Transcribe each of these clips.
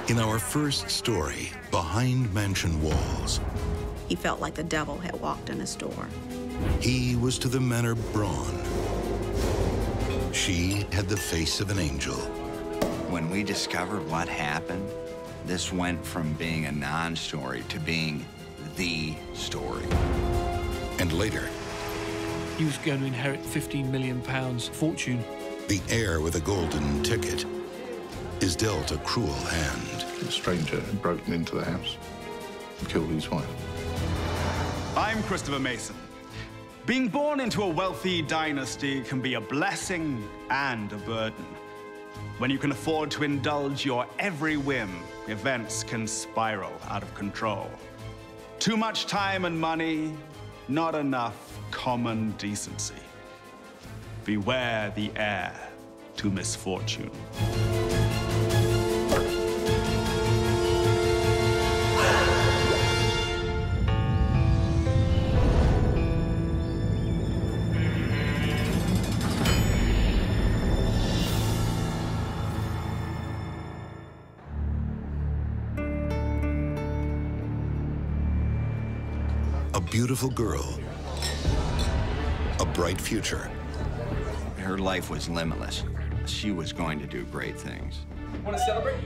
In our first story, Behind Mansion Walls, he felt like the devil had walked in his door. He was to the manner brawn. She had the face of an angel. When we discovered what happened, this went from being a non-story to being the story. And later, he was going to inherit £15 million fortune. The heir with a golden ticket is dealt a cruel hand. A stranger had broken into the house and killed his wife. I'm Christopher Mason. Being born into a wealthy dynasty can be a blessing and a burden. When you can afford to indulge your every whim, events can spiral out of control. Too much time and money, not enough common decency. Beware the heir to misfortune. A beautiful girl, a bright future. Her life was limitless. She was going to do great things. Want to celebrate?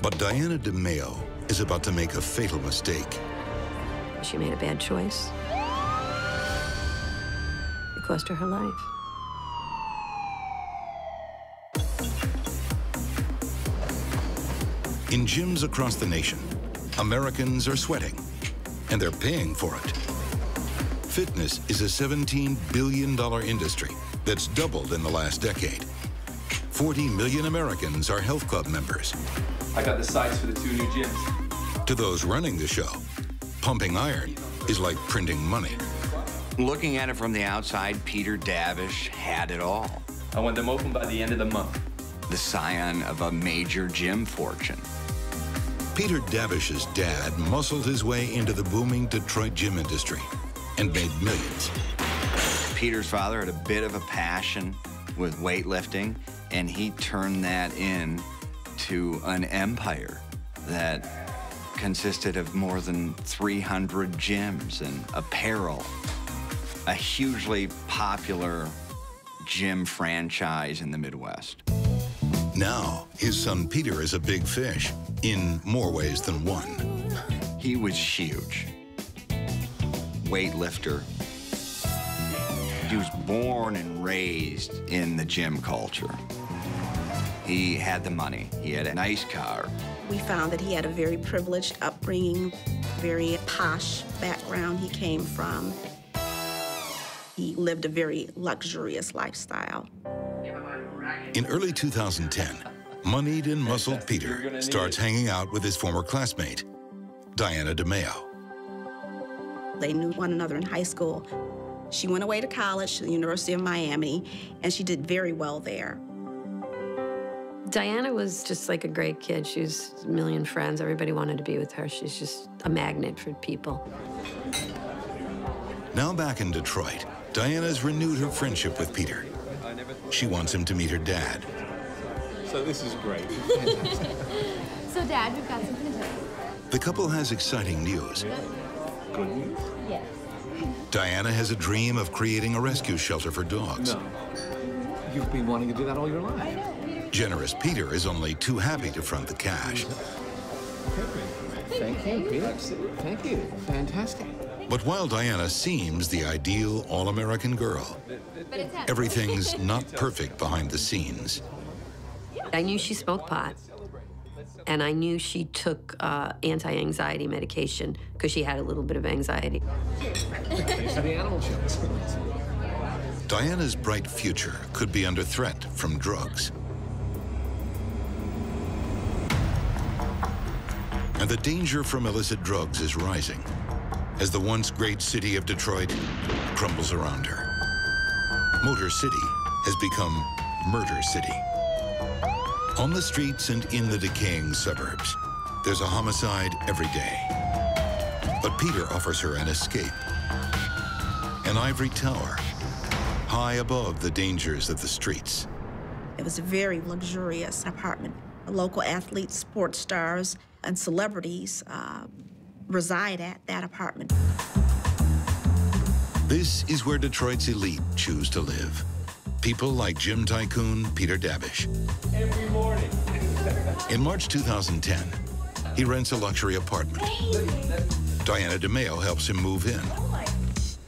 But Diana DeMeo is about to make a fatal mistake. She made a bad choice. It cost her her life. In gyms across the nation, Americans are sweating, and they're paying for it. Fitness is a $17 billion industry that's doubled in the last decade. 40 million Americans are health club members. I got the sites for the 2 new gyms. To those running the show, pumping iron is like printing money. Looking at it from the outside, Peter Davish had it all. I want them open by the end of the month. The scion of a major gym fortune. Peter Davish's dad muscled his way into the booming Detroit gym industry and made millions. Peter's father had a bit of a passion with weightlifting, and he turned that into an empire that consisted of more than 300 gyms and apparel. A hugely popular gym franchise in the Midwest. Now, his son Peter is a big fish, in more ways than one. He was huge. Weightlifter. He was born and raised in the gym culture. He had the money. He had a nice car. We found that he had a very privileged upbringing, very posh background he came from. He lived a very luxurious lifestyle. In early 2010, moneyed and muscled Peter starts hanging out with his former classmate, Diana DeMeo. They knew one another in high school. She went away to college to the University of Miami, and she did very well there. Diana was just like a great kid. She was a million friends. Everybody wanted to be with her. She's just a magnet for people. Now back in Detroit, Diana's renewed her friendship with Peter. She wants him to meet her dad. So this is great. So, Dad, we've got something to tell you. The couple has exciting news. Good news? Yes. Diana has a dream of creating a rescue shelter for dogs. No. You've been wanting to do that all your life. I know. Generous Peter is only too happy to front the cash. Thank you, Peter. Thank you. Fantastic. But while Diana seems the ideal all-American girl, everything's not perfect behind the scenes. I knew she smoked pot, and I knew she took anti-anxiety medication because she had a little bit of anxiety. Thanks for the animal shows. Diana's bright future could be under threat from drugs. And the danger from illicit drugs is rising as the once great city of Detroit crumbles around her. Motor City has become Murder City. On the streets and in the decaying suburbs, there's a homicide every day. But Peter offers her an escape. An ivory tower, high above the dangers of the streets. It was a very luxurious apartment Local athletes, sports stars, and celebrities reside at that apartment. This is where Detroit's elite choose to live. People like gym tycoon Peter Dabish. Every morning. In March 2010, he rents a luxury apartment. Diana DeMeo helps him move in. Oh my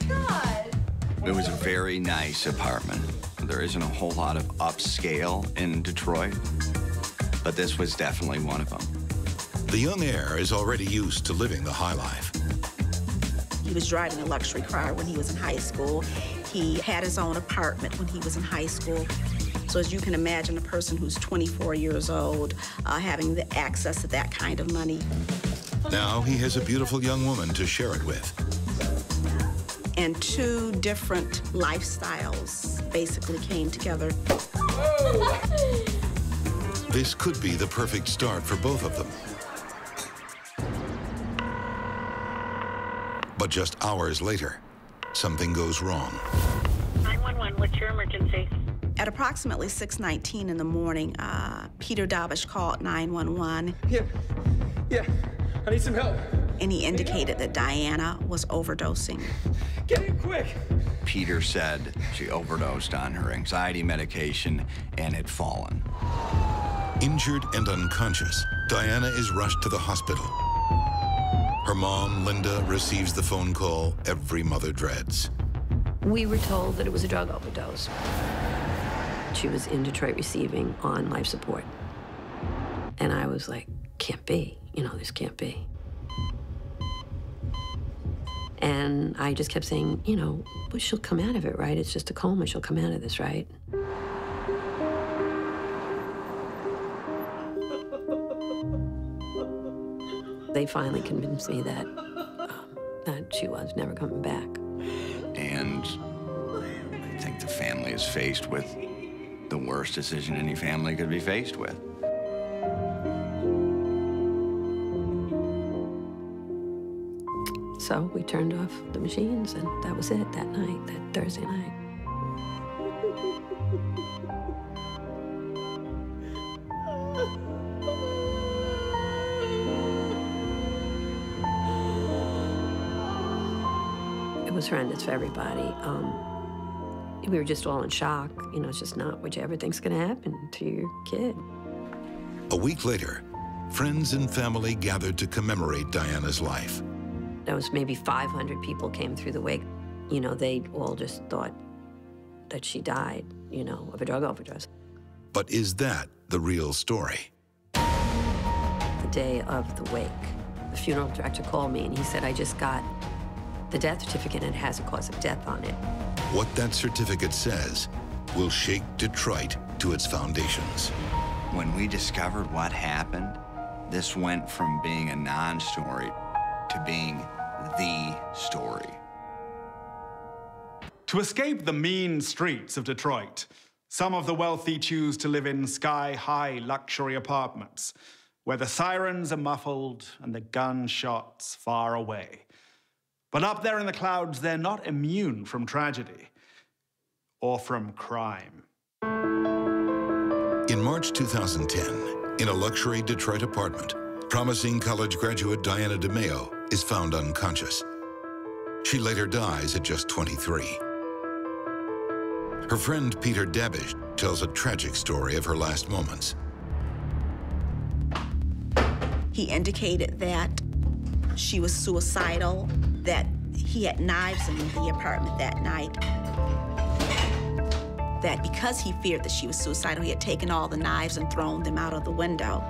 God. It was a very nice apartment. There isn't a whole lot of upscale in Detroit, but this was definitely one of them. The young heir is already used to living the high life. He was driving a luxury car when he was in high school. He had his own apartment when he was in high school. So as you can imagine, a person who's 24 years old having the access to that kind of money. Now he has a beautiful young woman to share it with. And two different lifestyles basically came together. This could be the perfect start for both of them. But just hours later, something goes wrong. 911, what's your emergency? At approximately 6:19 in the morning, Peter Dabish called 911. Yeah, I need some help. And he indicated that Diana was overdosing. Get in quick. Peter said she overdosed on her anxiety medication and had fallen. Injured and unconscious, Diana is rushed to the hospital. Her mom, Linda, receives the phone call every mother dreads. We were told that it was a drug overdose. She was in Detroit receiving on life support. And I was like, can't be. You know, this can't be. And I just kept saying, you know, well, she'll come out of it, right? It's just a coma. She'll come out of this, right? They finally convinced me that she was never coming back. And I think the family is faced with the worst decision any family could be faced with. So we turned off the machines, and that was it that night, that Thursday night. It was horrendous for everybody. We were just all in shock. You know, it's just not what you ever think's gonna happen to your kid. A week later, friends and family gathered to commemorate Diana's life. There was maybe 500 people came through the wake. You know, they all just thought that she died, you know, of a drug overdose. But is that the real story? The day of the wake, the funeral director called me and he said, I just got the death certificate and it has a cause of death on it. What that certificate says will shake Detroit to its foundations. When we discovered what happened, this went from being a non-story to being the story. To escape the mean streets of Detroit, some of the wealthy choose to live in sky-high luxury apartments where the sirens are muffled and the gunshots far away. But up there in the clouds, they're not immune from tragedy or from crime. In March 2010, in a luxury Detroit apartment, promising college graduate Diana DeMeo is found unconscious. She later dies at just 23. Her friend Peter Dabish tells a tragic story of her last moments. He indicated that she was suicidal, that he had knives in the apartment that night, that because he feared that she was suicidal, he had taken all the knives and thrown them out of the window.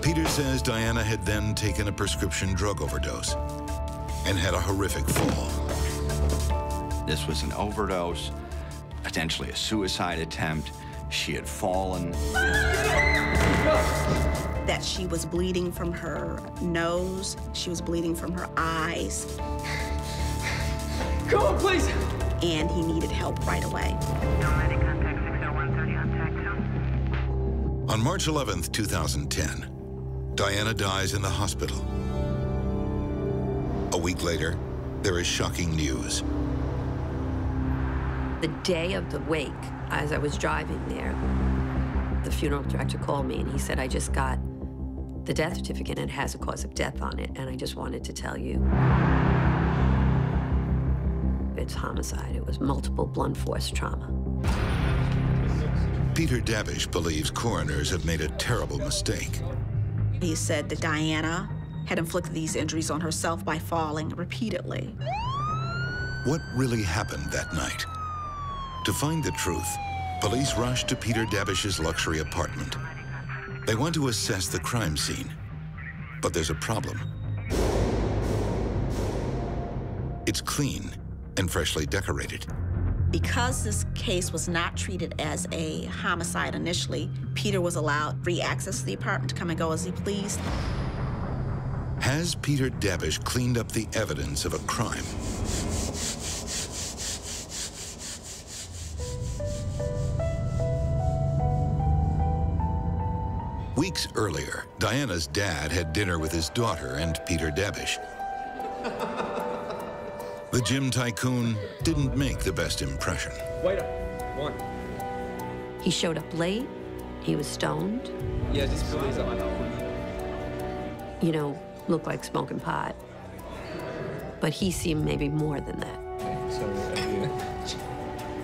Peter says Diana had then taken a prescription drug overdose and had a horrific fall. This was an overdose, potentially a suicide attempt. She had fallen. That she was bleeding from her nose, she was bleeding from her eyes. Come on, please! And he needed help right away. On March 11th, 2010, Diana dies in the hospital. A week later, there is shocking news. The day of the wake, as I was driving there, The funeral director called me and he said, I just got the death certificate and it has a cause of death on it, and I just wanted to tell you it's homicide. It was multiple blunt force trauma. Peter Dabish believes coroners have made a terrible mistake. He said that Diana had inflicted these injuries on herself by falling repeatedly. What really happened that night? To find the truth, police rushed to Peter Dabish's luxury apartment. They want to assess the crime scene, but there's a problem. It's clean and freshly decorated. Because this case was not treated as a homicide initially, Peter was allowed free access to the apartment to come and go as he pleased. Has Peter Dabish cleaned up the evidence of a crime? Weeks earlier, Diana's dad had dinner with his daughter and Peter Dabish. The gym tycoon didn't make the best impression. Wait up. One. He showed up late. He was stoned. Yeah, just fill these up. You know, looked like smoking pot. But he seemed maybe more than that.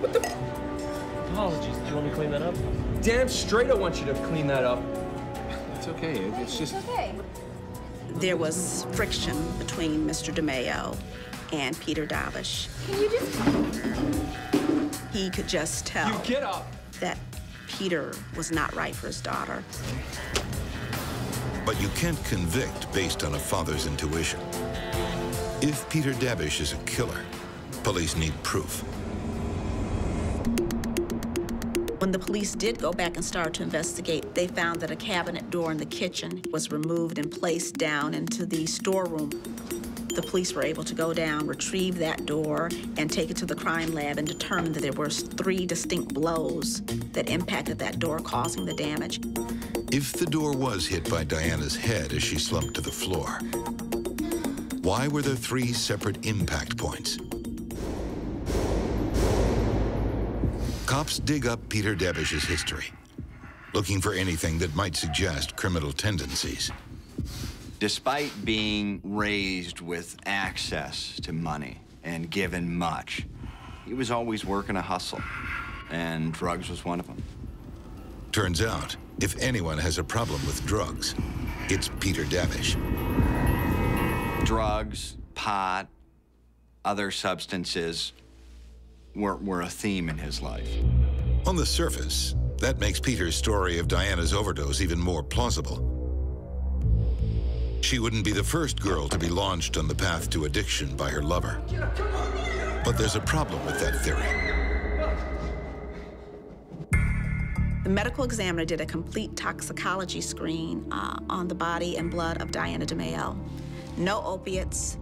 What the? Apologies. Do you want me to clean that up? Damn straight I want you to clean that up. It's okay. It's just... It's okay. There was friction between Mr. DeMeo and Peter Dabish. Can you just... He could just tell You get up. that Peter was not right for his daughter. But you can't convict based on a father's intuition. If Peter Dabish is a killer, police need proof. When the police did go back and start to investigate, they found that a cabinet door in the kitchen was removed and placed down into the storeroom. The police were able to go down, retrieve that door, and take it to the crime lab and determine that there were 3 distinct blows that impacted that door, causing the damage. If the door was hit by Diana's head as she slumped to the floor, why were there 3 separate impact points? Cops dig up Peter Dabish's history, looking for anything that might suggest criminal tendencies. Despite being raised with access to money and given much, he was always working a hustle, and drugs was one of them. Turns out, if anyone has a problem with drugs, it's Peter Dabish. Drugs, pot, other substances were a theme in his life. On the surface, that makes Peter's story of Diana's overdose even more plausible. She wouldn't be the first girl to be launched on the path to addiction by her lover. But there's a problem with that theory. The medical examiner did a complete toxicology screen on the body and blood of Diana DeMeo. No opiates,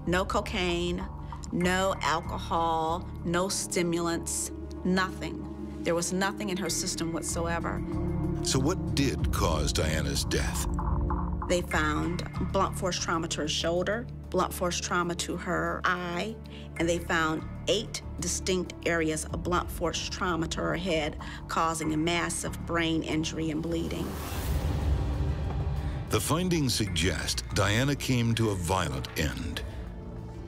no cocaine, no alcohol, no stimulants, nothing. There was nothing in her system whatsoever. So what did cause Diana's death? They found blunt force trauma to her shoulder, blunt force trauma to her eye, and they found 8 distinct areas of blunt force trauma to her head, causing a massive brain injury and bleeding. The findings suggest Diana came to a violent end.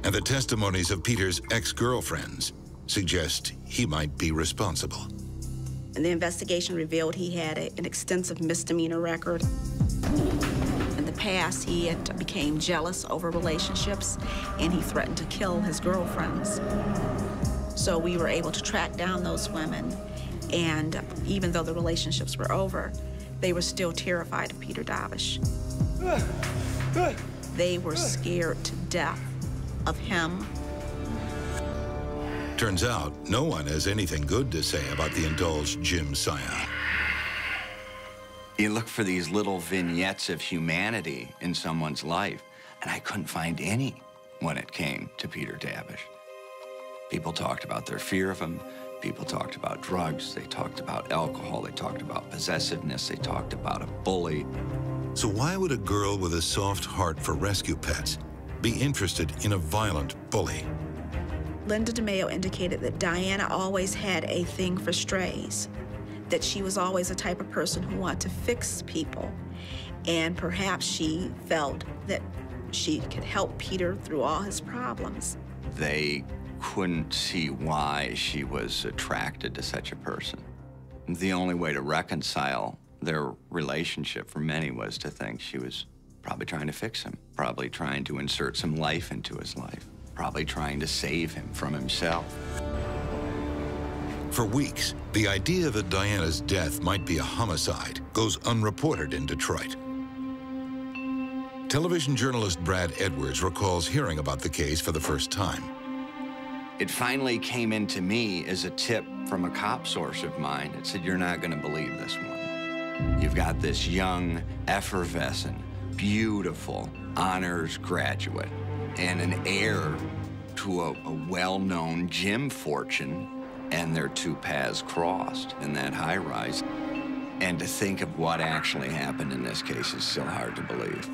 And the testimonies of Peter's ex-girlfriends suggest he might be responsible. And the investigation revealed he had an extensive misdemeanor record. In the past, he had became jealous over relationships, and he threatened to kill his girlfriends. So we were able to track down those women, and even though the relationships were over, they were still terrified of Peter Dabish. They were scared to death of him. Turns out, no one has anything good to say about the indulged Jim scion. You look for these little vignettes of humanity in someone's life, and I couldn't find any when it came to Peter Dabish. People talked about their fear of him. People talked about drugs. They talked about alcohol. They talked about possessiveness. They talked about a bully. So why would a girl with a soft heart for rescue pets be interested in a violent bully? Linda DeMeo indicated that Diana always had a thing for strays. that she was always the type of person who wanted to fix people. And perhaps she felt that she could help Peter through all his problems. They couldn't see why she was attracted to such a person. The only way to reconcile their relationship for many was to think she was probably trying to fix him, probably trying to insert some life into his life, probably trying to save him from himself. For weeks, the idea that Diana's death might be a homicide goes unreported in Detroit. Television journalist Brad Edwards recalls hearing about the case for the first time. It finally came into me as a tip from a cop source of mine. It said, "You're not going to believe this one. You've got this young, effervescent, beautiful honors graduate and an heir to a well-known gym fortune, and their two paths crossed in that high-rise. And to think of what actually happened in this case is still hard to believe."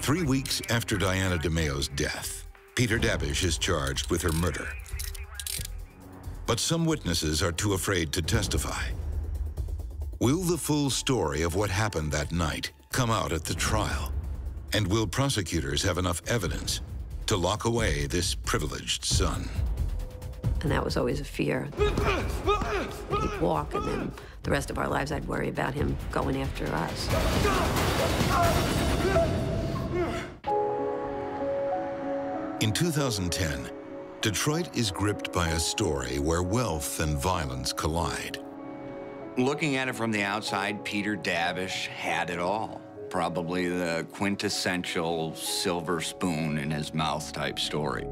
3 weeks after Diana DeMayo's death, Peter Dabish is charged with her murder. But some witnesses are too afraid to testify. Will the full story of what happened that night come out at the trial? And will prosecutors have enough evidence to lock away this privileged son? And that was always a fear. He'd walk, and then the rest of our lives I'd worry about him going after us. In 2010, Detroit is gripped by a story where wealth and violence collide. Looking at it from the outside, Peter Dabish had it all. Probably the quintessential silver spoon in his mouth type story.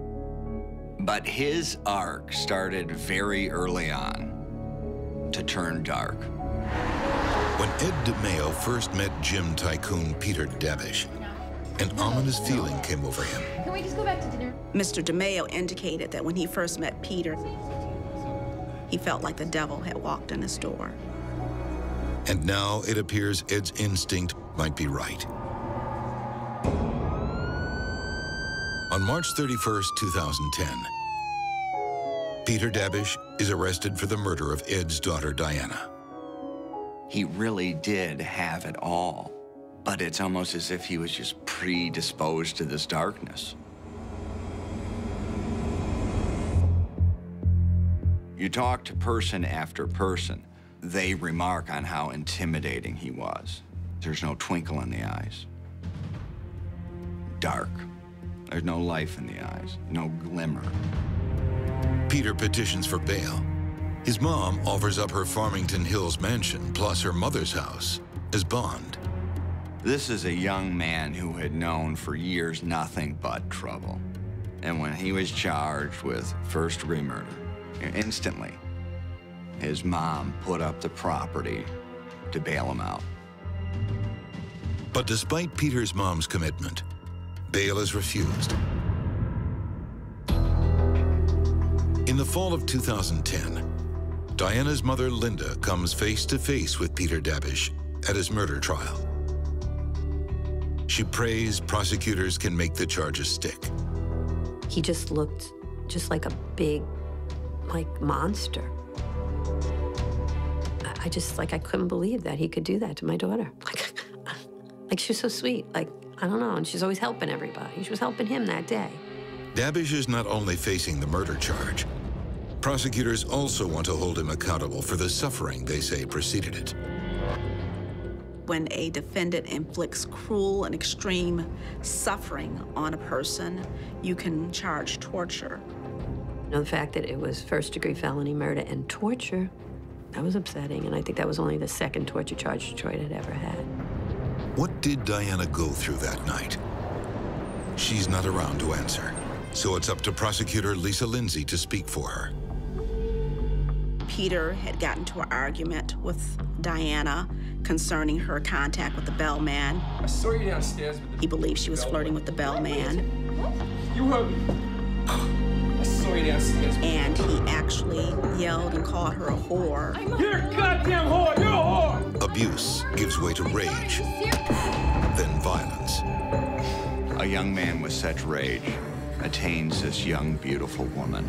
But his arc started very early on to turn dark. When Ed DeMayo first met gym tycoon Peter Dabish, an ominous feeling came over him. Can we just go back to dinner? Mr. DeMayo indicated that when he first met Peter, he felt like the devil had walked in his door. And now it appears Ed's instinct might be right. On March 31st, 2010, Peter Dabish is arrested for the murder of Ed's daughter, Diana. He really did have it all, but it's almost as if he was just predisposed to this darkness. You talk to person after person, they remark on how intimidating he was. There's no twinkle in the eyes. Dark. There's no life in the eyes, no glimmer. Peter petitions for bail. His mom offers up her Farmington Hills mansion plus her mother's house as bond. This is a young man who had known for years nothing but trouble. And when he was charged with first-degree murder, instantly, his mom put up the property to bail him out. But despite Peter's mom's commitment, bail is refused. In the fall of 2010, Diana's mother, Linda, comes face to face with Peter Dabish at his murder trial. She prays prosecutors can make the charges stick. He just looked just like a big, monster. I couldn't believe that he could do that to my daughter. Like she was so sweet. I don't know, and she's always helping everybody. She was helping him that day. Dabish is not only facing the murder charge, prosecutors also want to hold him accountable for the suffering they say preceded it. When a defendant inflicts cruel and extreme suffering on a person, you can charge torture. The fact that it was first-degree felony murder and torture, that was upsetting, and I think that was only the second torture charge Detroit had ever had. What did Diana go through that night? She's not around to answer, so it's up to prosecutor Lisa Lindsay to speak for her. Peter had gotten into an argument with Diana concerning her contact with the bellman. I saw you downstairs with the... He believed she was flirting with the bellman. You heard me. I saw you downstairs. And he actually yelled and called her a whore. You're a goddamn whore! You're a whore! Abuse gives way to rage, then violence. A young man with such rage attains this young, beautiful woman.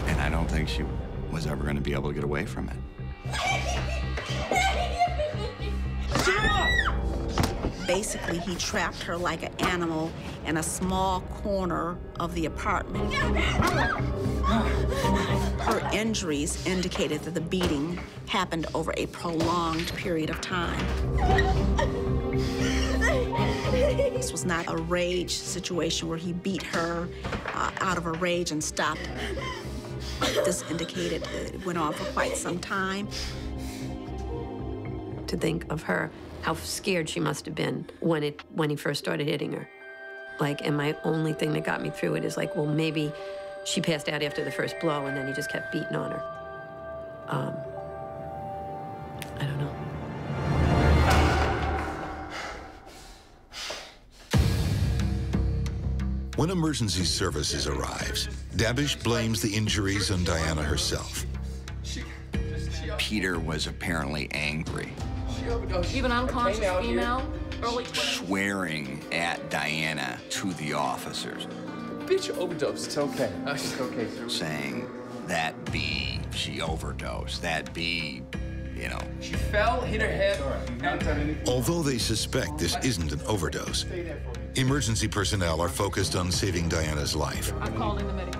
And I don't think she was ever going to be able to get away from it. Basically, he trapped her like an animal in a small corner of the apartment. Her injuries indicated that the beating happened over a prolonged period of time. This was not a rage situation where he beat her out of a rage and stopped. This indicated it went on for quite some time. To think of her, how scared she must have been when he first started hitting her. Like, and my only thing that got me through it is like, well, maybe she passed out after the first blow and then he just kept beating on her. I don't know. When emergency services arrives, Dabish blames the injuries on Diana herself. Peter was apparently angry. Even unconscious female, early 20s. Swearing at Diana to the officers. Bitch overdosed. It's okay. It's okay, sir. Saying that B, she overdosed. That B, you know. She fell, hit her head. Although they suspect this isn't an overdose, emergency personnel are focused on saving Diana's life. I'm calling the medical.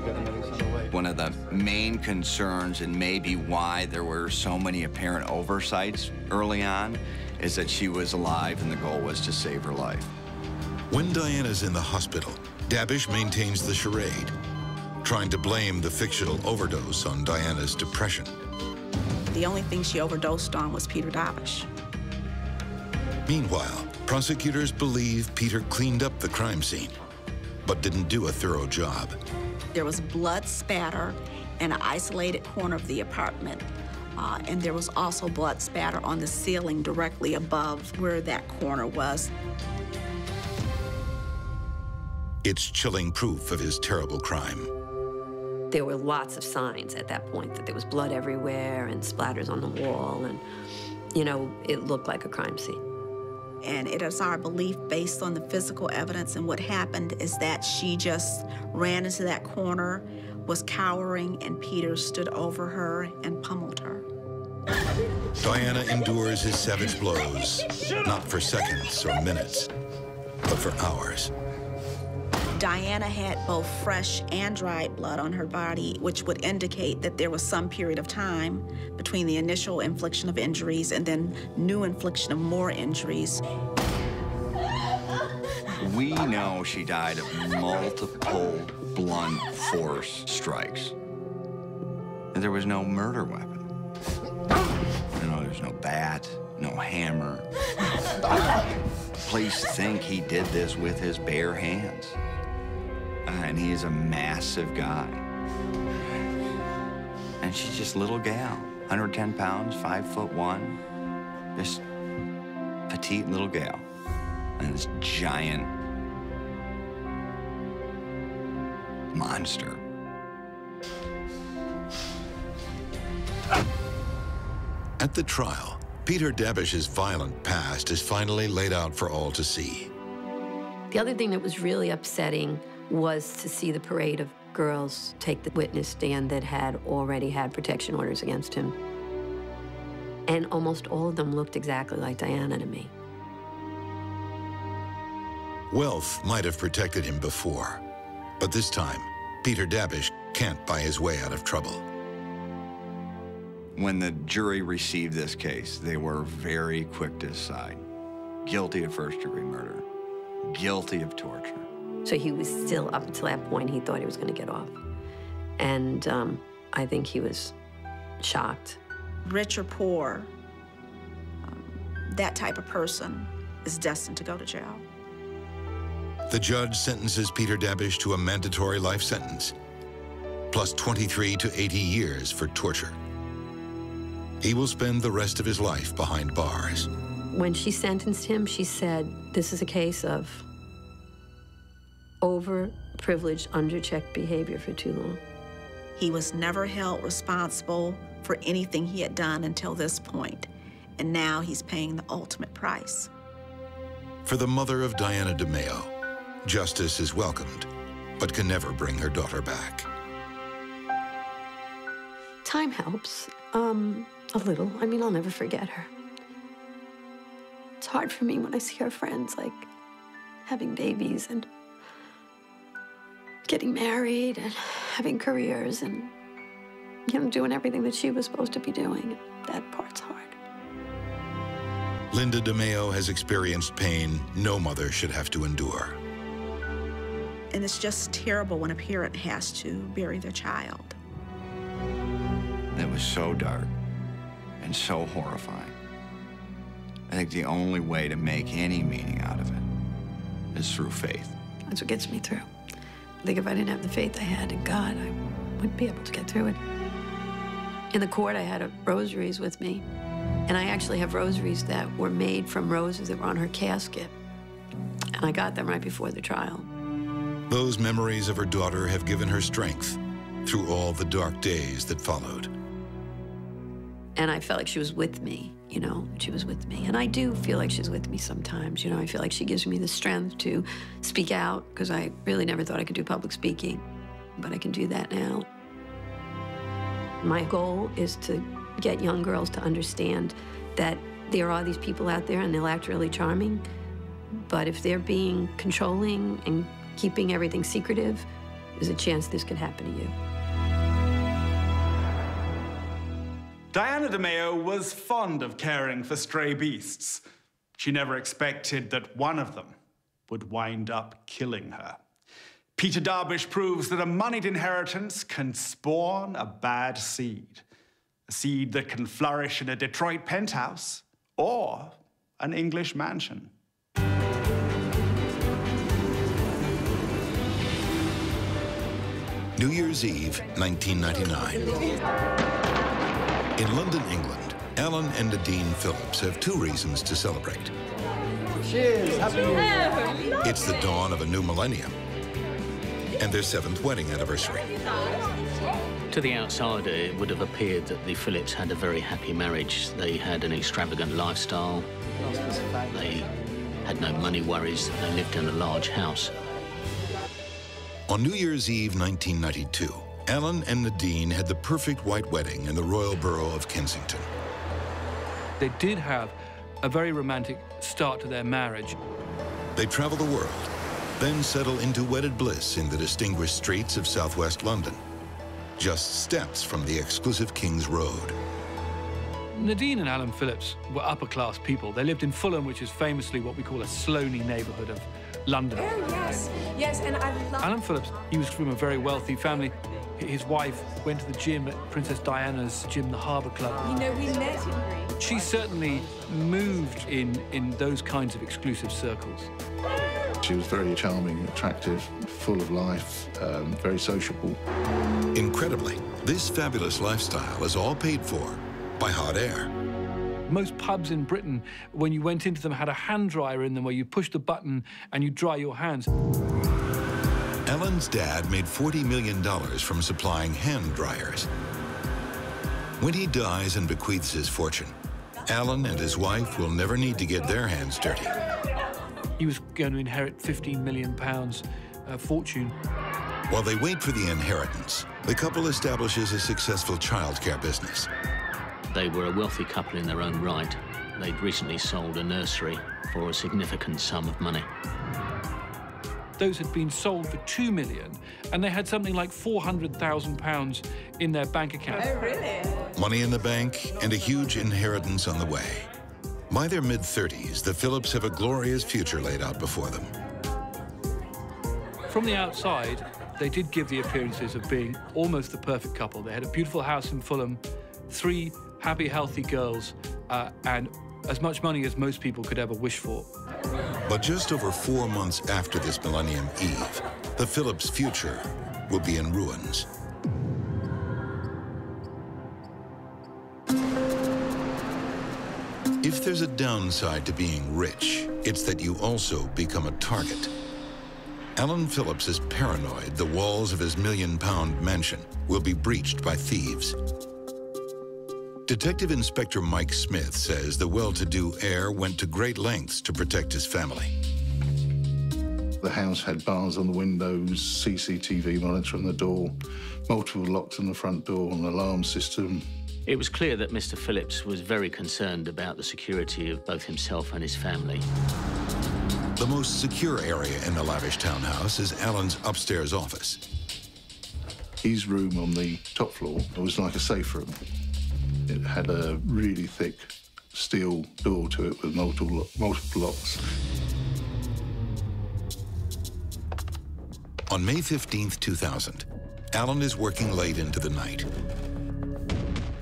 One of the main concerns, and maybe why there were so many apparent oversights early on, is that she was alive and the goal was to save her life. When Diana's in the hospital, Dabish maintains the charade, trying to blame the fictional overdose on Diana's depression. The only thing she overdosed on was Peter Dabish. Meanwhile, prosecutors believe Peter cleaned up the crime scene, but didn't do a thorough job. There was blood spatter in an isolated corner of the apartment, and there was also blood spatter on the ceiling directly above where that corner was. It's chilling proof of his terrible crime. There were lots of signs at that point that there was blood everywhere and splatters on the wall, and, you know, it looked like a crime scene. And it is our belief, based on the physical evidence and what happened, is that she just ran into that corner, was cowering, and Peter stood over her and pummeled her. Diana endures his savage blows, not for seconds or minutes, but for hours. Diana had both fresh and dried blood on her body, which would indicate that there was some period of time between the initial infliction of injuries and then new infliction of more injuries. We know she died of multiple blunt force strikes. And there was no murder weapon. You know, there's no bat, no hammer. Police think he did this with his bare hands. And he's a massive guy. And she's just a little gal, 110 pounds, 5'1", just petite little gal. And this giant monster. At the trial, Peter Dabish's violent past is finally laid out for all to see. The other thing that was really upsetting was to see the parade of girls take the witness stand that had already had protection orders against him. And almost all of them looked exactly like Diana to me. Wealth might have protected him before, but this time, Peter Dabish can't buy his way out of trouble. When the jury received this case, they were very quick to decide. Guilty of first-degree murder, guilty of torture. So he was still, up until that point, he thought he was going to get off. And I think he was shocked. Rich or poor, that type of person is destined to go to jail. The judge sentences Peter Dabish to a mandatory life sentence, plus 23 to 80 years for torture. He will spend the rest of his life behind bars. When she sentenced him, she said, this is a case of over-privileged, under-checked behavior for too long. He was never held responsible for anything he had done until this point, and now he's paying the ultimate price. For the mother of Diana DeMeo, justice is welcomed, but can never bring her daughter back. Time helps, a little. I mean, I'll never forget her. It's hard for me when I see her friends, like, having babies and getting married and having careers and, you know, doing everything that she was supposed to be doing. That part's hard. Linda DeMeo has experienced pain no mother should have to endure. And it's just terrible when a parent has to bury their child. That was so dark and so horrifying. I think the only way to make any meaning out of it is through faith. That's what gets me through. I think if I didn't have the faith I had in God, I wouldn't be able to get through it. In the court, I had rosaries with me. And I actually have rosaries that were made from roses that were on her casket. And I got them right before the trial. Those memories of her daughter have given her strength through all the dark days that followed. And I felt like she was with me, you know, she was with me. And I do feel like she's with me sometimes, you know. I feel like she gives me the strength to speak out, because I really never thought I could do public speaking, but I can do that now. My goal is to get young girls to understand that there are these people out there and they'll act really charming, but if they're being controlling and keeping everything secretive, there's a chance this could happen to you. Diana DeMeo was fond of caring for stray beasts. She never expected that one of them would wind up killing her. Peter Darbish proves that a moneyed inheritance can spawn a bad seed. A seed that can flourish in a Detroit penthouse or an English mansion. New Year's Eve, 1999. In London, England, Alan and Nadine Phillips have two reasons to celebrate. Cheers, Happy New Year. It's the dawn of a new millennium and their 7th wedding anniversary. To the outsider, it would have appeared that the Phillips had a very happy marriage. They had an extravagant lifestyle. They had no money worries. They lived in a large house. On New Year's Eve, 1992, Alan and Nadine had the perfect white wedding in the Royal Borough of Kensington. They did have a very romantic start to their marriage. They travel the world, then settle into wedded bliss in the distinguished streets of southwest London, just steps from the exclusive King's Road. Nadine and Alan Phillips were upper-class people. They lived in Fulham, which is famously what we call a Sloaney neighborhood of London. Oh, yes, yes, and I love... Alan Phillips, he was from a very wealthy family. His wife went to the gym at Princess Diana's gym, the Harbour Club. You know, we met him. She certainly moved in those kinds of exclusive circles. She was very charming, attractive, full of life, very sociable. Incredibly, this fabulous lifestyle is all paid for by hot air. Most pubs in Britain, when you went into them, had a hand dryer in them where you push the button and you dry your hands. Alan's dad made $40 million from supplying hand dryers. When he dies and bequeaths his fortune, Alan and his wife will never need to get their hands dirty. He was going to inherit £15 million fortune. While they wait for the inheritance, the couple establishes a successful childcare business. They were a wealthy couple in their own right. They'd recently sold a nursery for a significant sum of money. Those had been sold for $2 million, and they had something like £400,000 in their bank account. Oh, really? Money in the bank and a huge inheritance on the way. By their mid-30s, the Phillips have a glorious future laid out before them. From the outside, they did give the appearances of being almost the perfect couple. They had a beautiful house in Fulham, 3 happy, healthy girls, and as much money as most people could ever wish for. But just over 4 months after this Millennium Eve, the Phillips' future will be in ruins. If there's a downside to being rich, it's that you also become a target. Alan Phillips is paranoid the walls of his million-pound mansion will be breached by thieves. Detective Inspector Mike Smith says the well-to-do heir went to great lengths to protect his family. The house had bars on the windows, CCTV monitor on the door, multiple locks on the front door, an alarm system. It was clear that Mr. Phillips was very concerned about the security of both himself and his family. The most secure area in the lavish townhouse is Alan's upstairs office. His room on the top floor was like a safe room. It had a really thick steel door to it with multiple locks. On May 15th, 2000, Alan is working late into the night.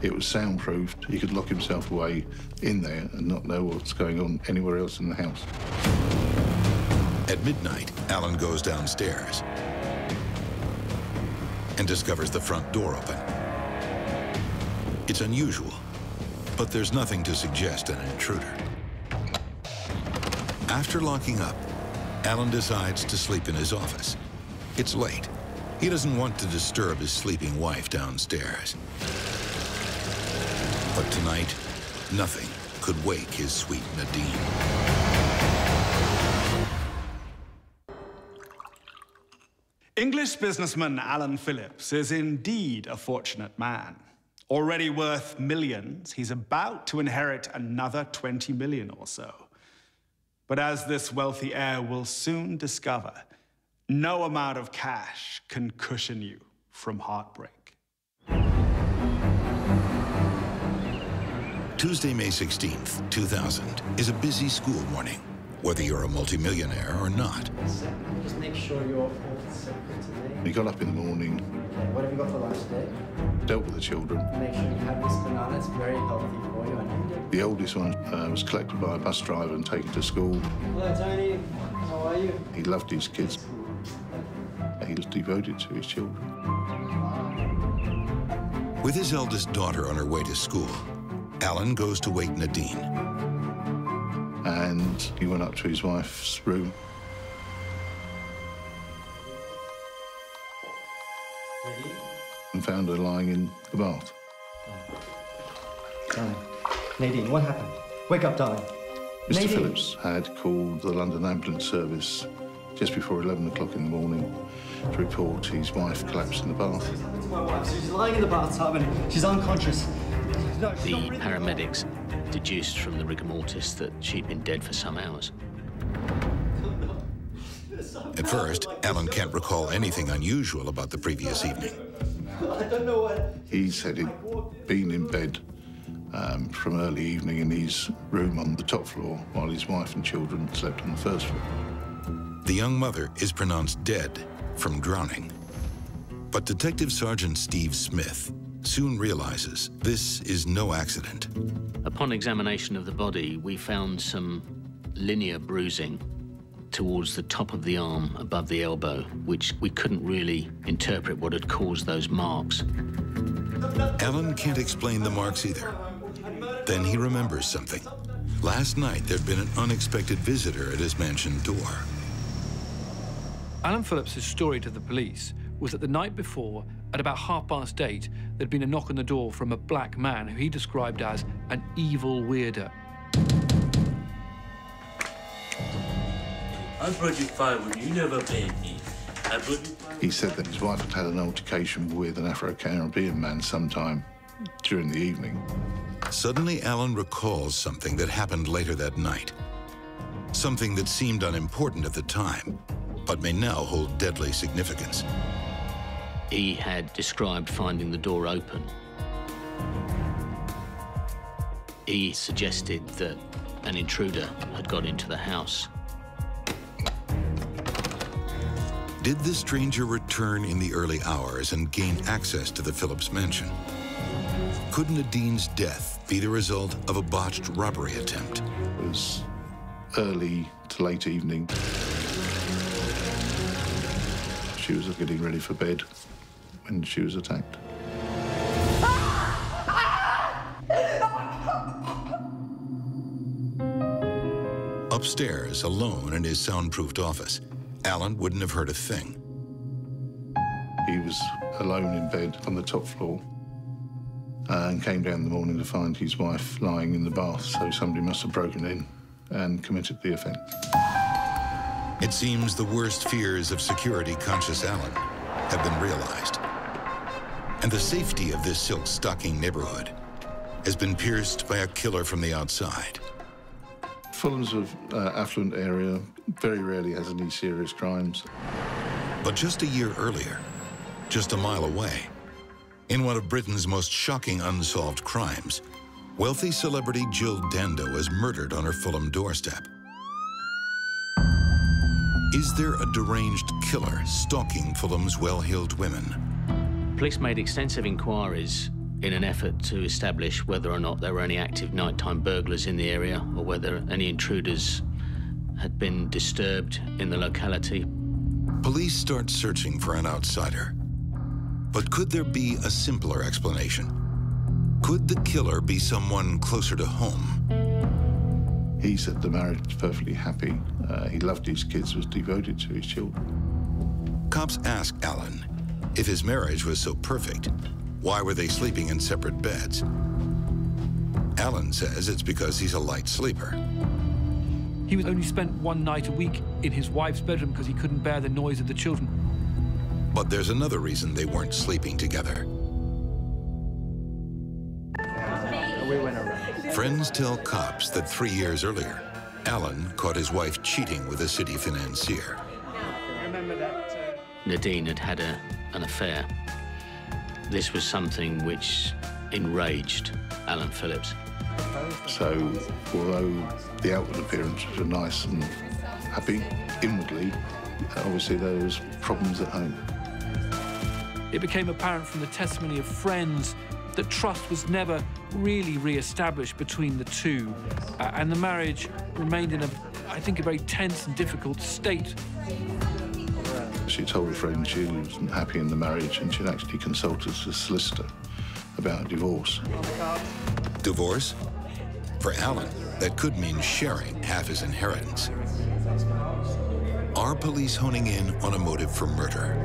It was soundproofed. He could lock himself away in there and not know what's going on anywhere else in the house. At midnight, Alan goes downstairs and discovers the front door open. It's unusual, but there's nothing to suggest an intruder. After locking up, Alan decides to sleep in his office. It's late. He doesn't want to disturb his sleeping wife downstairs. But tonight, nothing could wake his sweet Nadine. English businessman Alan Phillips is indeed a fortunate man. Already worth millions, he's about to inherit another 20 million or so. But as this wealthy heir will soon discover, no amount of cash can cushion you from heartbreak. Tuesday, May 16th, 2000, is a busy school morning, whether you're a multimillionaire or not. Just make sure you're all separate today. He got up in the morning. Okay, what have you got for lunch today? Dealt with the children. Make sure you have this banana. It's very healthy for you. The oldest one was collected by a bus driver and taken to school. Hello, Tony. How are you? He loved his kids. He was devoted to his children. With his eldest daughter on her way to school, Alan goes to wake Nadine. And he went up to his wife's room. And found her lying in the bath. Darling. Nadine, what happened? Wake up, darling. Mr. Nadine. Phillips had called the London Ambulance Service just before 11 o'clock in the morning to report his wife collapsed in the bath. It's my wife. She's lying in the bathtub and she's unconscious. No, she's The paramedics deduced from the rigor mortis that she'd been dead for some hours. At first, Alan can't recall anything unusual about the previous evening. I don't know what... He said he'd been in bed from early evening in his room on the top floor while his wife and children slept on the first floor. The young mother is pronounced dead from drowning. But Detective Sergeant Steve Smith soon realizes this is no accident. Upon examination of the body, we found some linear bruising towards the top of the arm above the elbow, which we couldn't really interpret what had caused those marks. Alan can't explain the marks either. Then he remembers something. Last night, there'd been an unexpected visitor at his mansion door. Alan Phillips' story to the police was that the night before, at about 8:30, there'd been a knock on the door from a black man who he described as an evil weirdo. I brought you firewood, you never paid me. I brought you firewood. He said that his wife had had an altercation with an Afro-Caribbean man sometime during the evening. Suddenly, Alan recalls something that happened later that night. Something that seemed unimportant at the time, but may now hold deadly significance. He had described finding the door open. He suggested that an intruder had got into the house. Did the stranger return in the early hours and gain access to the Phillips mansion? Could Nadine's death be the result of a botched robbery attempt? It was early to late evening. She was getting ready for bed when she was attacked. Upstairs, alone in his soundproofed office, Alan wouldn't have heard a thing. He was alone in bed on the top floor and came down in the morning to find his wife lying in the bath, so somebody must have broken in and committed the offence. It seems the worst fears of security-conscious Alan have been realized. And the safety of this silk stocking neighborhood has been pierced by a killer from the outside. Fulham's an affluent area, very rarely has any serious crimes. But just a year earlier, just a mile away, in one of Britain's most shocking unsolved crimes, wealthy celebrity Jill Dando was murdered on her Fulham doorstep. Is there a deranged killer stalking Fulham's well-heeled women? Police made extensive inquiries in an effort to establish whether or not there were any active nighttime burglars in the area or whether any intruders had been disturbed in the locality. Police start searching for an outsider. But could there be a simpler explanation? Could the killer be someone closer to home? He said the marriage was perfectly happy. He loved his kids, was devoted to his children. Cops ask Alan if his marriage was so perfect, why were they sleeping in separate beds? Alan says it's because he's a light sleeper. He would only spend one night a week in his wife's bedroom because he couldn't bear the noise of the children. But there's another reason they weren't sleeping together. Friends tell cops that 3 years earlier, Alan caught his wife cheating with a city financier. Nadine had had an affair. This was something which enraged Alan Phillips. So, although the outward appearance was nice and happy, inwardly, obviously there was problems at home. It became apparent from the testimony of friends that trust was never really re-established between the two, and the marriage remained in I think, a very tense and difficult state. She told a friend she wasn't happy in the marriage and she'd actually consulted a solicitor about a divorce. Divorce? For Alan, that could mean sharing half his inheritance. Are police honing in on a motive for murder?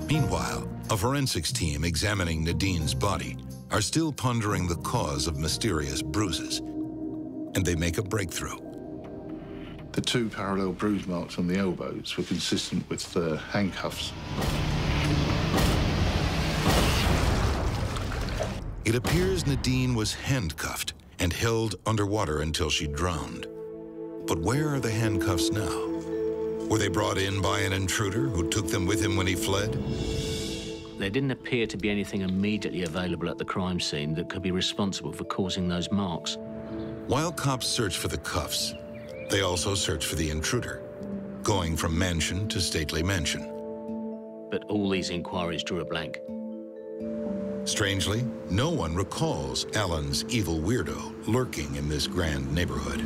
Meanwhile, a forensics team examining Nadine's body are still pondering the cause of mysterious bruises, and they make a breakthrough. The 2 parallel bruise marks on the elbows were consistent with the handcuffs. It appears Nadine was handcuffed and held underwater until she drowned. But where are the handcuffs now? Were they brought in by an intruder who took them with him when he fled? There didn't appear to be anything immediately available at the crime scene that could be responsible for causing those marks. While cops search for the cuffs, they also search for the intruder, going from mansion to stately mansion. But all these inquiries drew a blank. Strangely, no one recalls Alan's evil weirdo lurking in this grand neighborhood.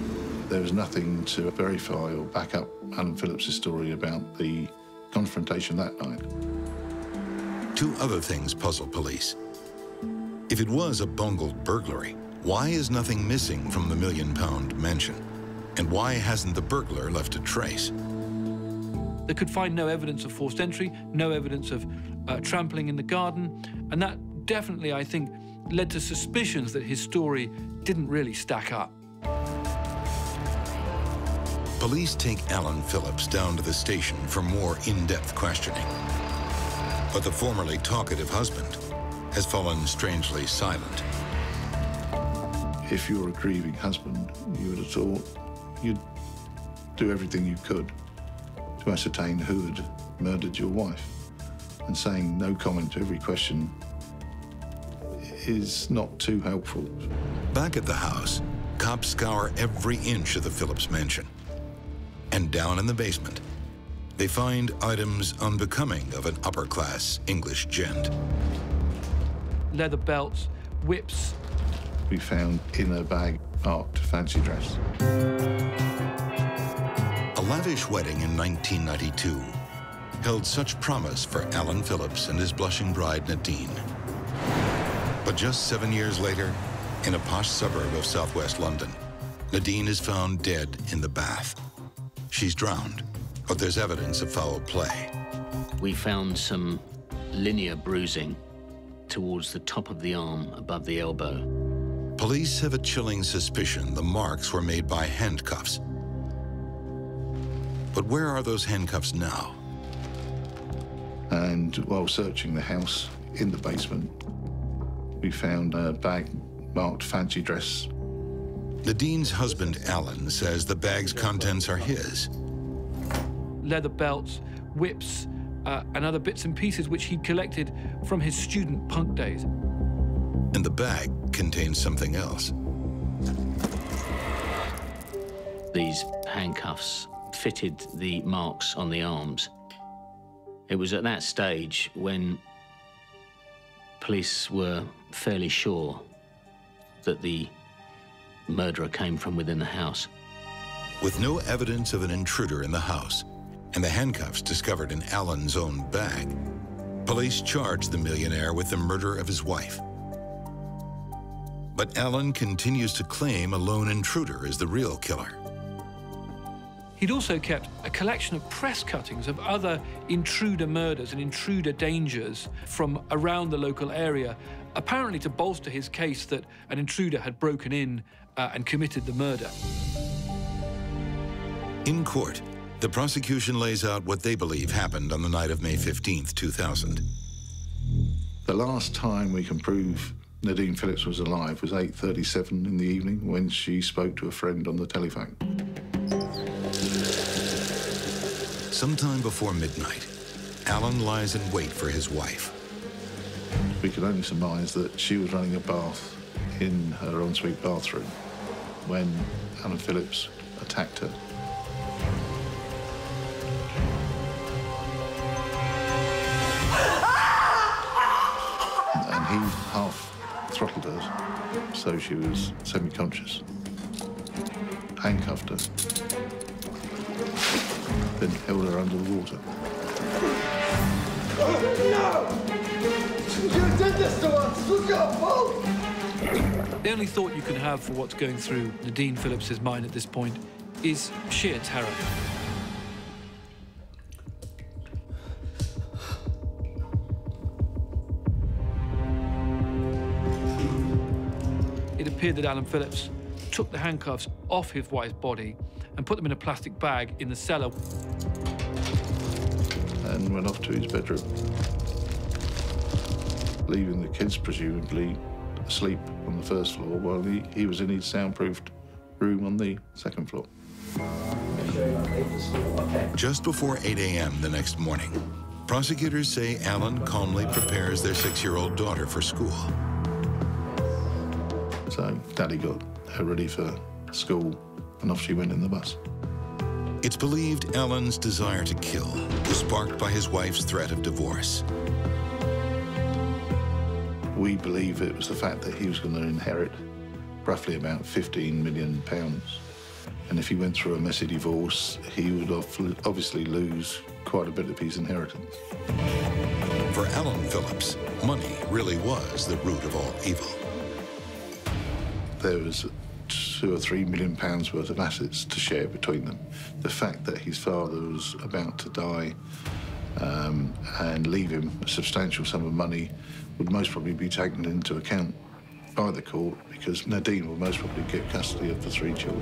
There was nothing to verify or back up Alan Phillips' story about the confrontation that night. 2 other things puzzle police. If it was a bungled burglary, why is nothing missing from the £1 million mansion? And why hasn't the burglar left a trace? They could find no evidence of forced entry, no evidence of trampling in the garden, and that definitely, I think, led to suspicions that his story didn't really stack up. Police take Alan Phillips down to the station for more in-depth questioning. But the formerly talkative husband has fallen strangely silent. If you're a grieving husband, you would have thought you'd do everything you could to ascertain who had murdered your wife. And saying no comment to every question is not too helpful. Back at the house, cops scour every inch of the Phillips mansion. And down in the basement, they find items unbecoming of an upper-class English gent. Leather belts, whips. We found in her bag marked fancy dress. A lavish wedding in 1992 held such promise for Alan Phillips and his blushing bride Nadine. But just 7 years later, in a posh suburb of southwest London, Nadine is found dead in the bath. She's drowned, but there's evidence of foul play. We found some linear bruising towards the top of the arm above the elbow. Police have a chilling suspicion the marks were made by handcuffs. But where are those handcuffs now? And while searching the house in the basement, we found a bag marked fancy dress. Nadine's husband, Alan, says the bag's contents are his. Leather belts, whips, and other bits and pieces which he'd collected from his student punk days. And the bag contains something else. These handcuffs fitted the marks on the arms. It was at that stage when police were fairly sure that the murderer came from within the house. With no evidence of an intruder in the house and the handcuffs discovered in Alan's own bag, police charged the millionaire with the murder of his wife. But Alan continues to claim a lone intruder is the real killer. He'd also kept a collection of press cuttings of other intruder murders and intruder dangers from around the local area, apparently to bolster his case that an intruder had broken in and committed the murder. In court, the prosecution lays out what they believe happened on the night of May 15th, 2000. The last time we can prove Nadine Phillips was alive was 8:37 in the evening when she spoke to a friend on the telephone. Sometime before midnight, Alan lies in wait for his wife. We could only surmise that she was running a bath in her ensuite bathroom when Alan Phillips attacked her. And he half throttled her, so she was semi-conscious, handcuffed her, then held her under the water. No! You did this to us! Look out, Paul! The only thought you can have for what's going through Nadine Phillips's mind at this point is sheer terror. It appeared that Alan Phillips took the handcuffs off his wife's body and put them in a plastic bag in the cellar. And went off to his bedroom, leaving the kids presumably asleep on the first floor while he was in his soundproofed room on the second floor. Just before 8 a.m. the next morning, prosecutors say Alan calmly prepares their 6-year-old daughter for school. So Daddy got her ready for school and off she went in the bus. It's believed Alan's desire to kill was sparked by his wife's threat of divorce. We believe it was the fact that he was going to inherit roughly about £15 million. And if he went through a messy divorce, he would obviously lose quite a bit of his inheritance. For Alan Phillips, money really was the root of all evil. There was £2 or £3 million worth of assets to share between them. The fact that his father was about to die and leave him a substantial sum of money would most probably be taken into account by the court because Nadine will most probably get custody of the 3 children.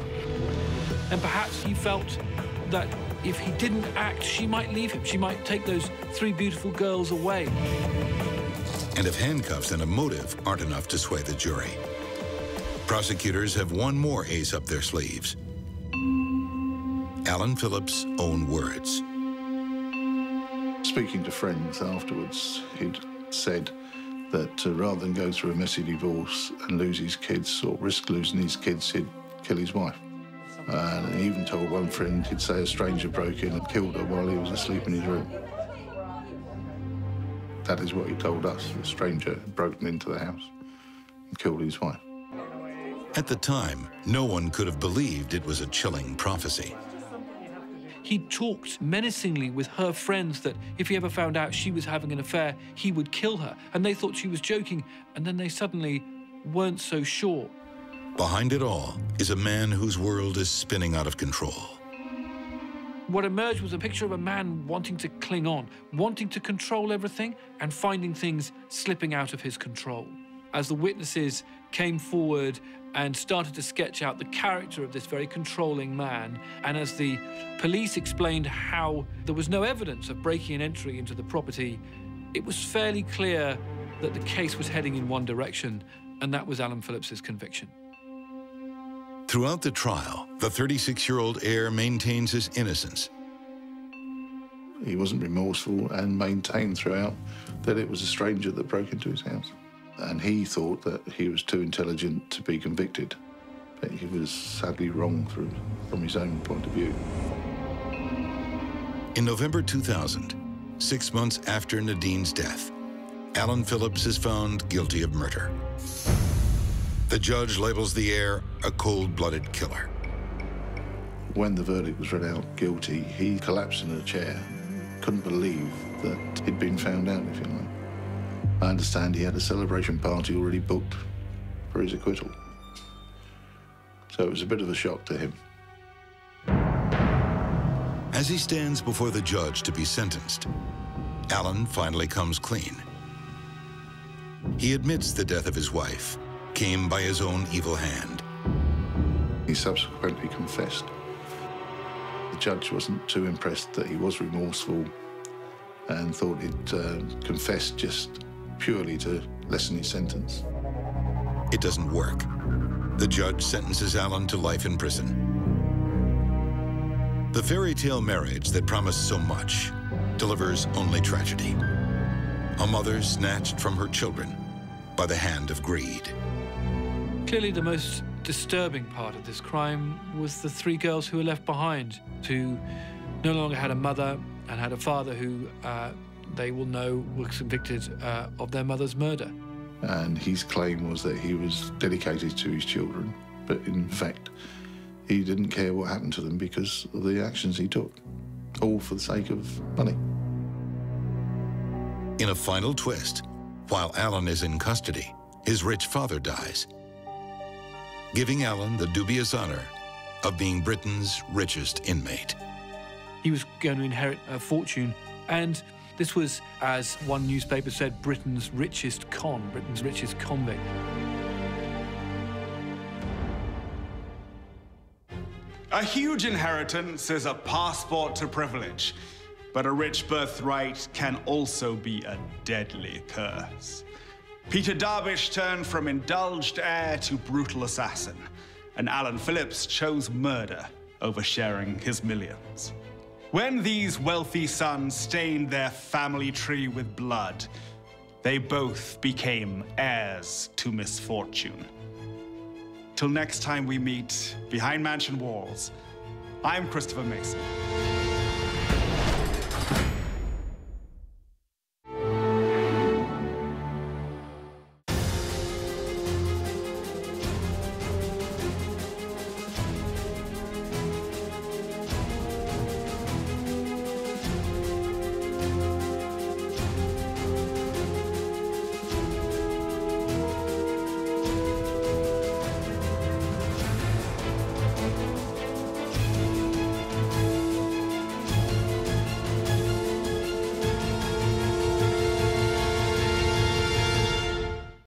And perhaps he felt that if he didn't act, she might leave him. She might take those 3 beautiful girls away. And if handcuffs and a motive aren't enough to sway the jury, prosecutors have one more ace up their sleeves. Alan Phillips' own words. Speaking to friends afterwards, he'd said that rather than go through a messy divorce and lose his kids or risk losing his kids, he'd kill his wife. And he even told one friend he'd say a stranger broke in and killed her while he was asleep in his room. That is what he told us. A stranger had broken into the house and killed his wife. At the time, no one could have believed it was a chilling prophecy. He talked menacingly with her friends that if he ever found out she was having an affair, he would kill her. And they thought she was joking, and then they suddenly weren't so sure. Behind it all is a man whose world is spinning out of control. What emerged was a picture of a man wanting to cling on, wanting to control everything, and finding things slipping out of his control. as the witnesses came forward and started to sketch out the character of this very controlling man, and as the police explained how there was no evidence of breaking and entry into the property, it was fairly clear that the case was heading in one direction, and that was Alan Phillips's conviction. Throughout the trial, the 36-year-old heir maintains his innocence. He wasn't remorseful and maintained throughout that it was a stranger that broke into his house. And he thought that he was too intelligent to be convicted. But he was sadly wrong from his own point of view. In November 2000, 6 months after Nadine's death, Alan Phillips is found guilty of murder. The judge labels the heir a cold-blooded killer. When the verdict was read out guilty, he collapsed in a chair. Couldn't believe that he'd been found out, if you like. I understand he had a celebration party already booked for his acquittal. So it was a bit of a shock to him. As he stands before the judge to be sentenced, Alan finally comes clean. He admits the death of his wife came by his own evil hand. He subsequently confessed. The judge wasn't too impressed that he was remorseful and thought he'd confessed just purely to lessen his sentence. It doesn't work. The judge sentences Alan to life in prison. The fairy tale marriage that promised so much delivers only tragedy. A mother snatched from her children by the hand of greed. Clearly, the most disturbing part of this crime was the 3 girls who were left behind, who no longer had a mother and had a father who they will know was convicted of their mother's murder. And his claim was that he was dedicated to his children, but in fact, he didn't care what happened to them because of the actions he took, all for the sake of money. In a final twist, while Alan is in custody, his rich father dies, giving Alan the dubious honor of being Britain's richest inmate. He was going to inherit a fortune, and this was, as one newspaper said, Britain's richest convict. A huge inheritance is a passport to privilege, but a rich birthright can also be a deadly curse. Peter Darvish turned from indulged heir to brutal assassin, and Alan Phillips chose murder over sharing his millions. When these wealthy sons stained their family tree with blood, they both became heirs to misfortune. Till next time we meet behind mansion walls, I'm Christopher Mason.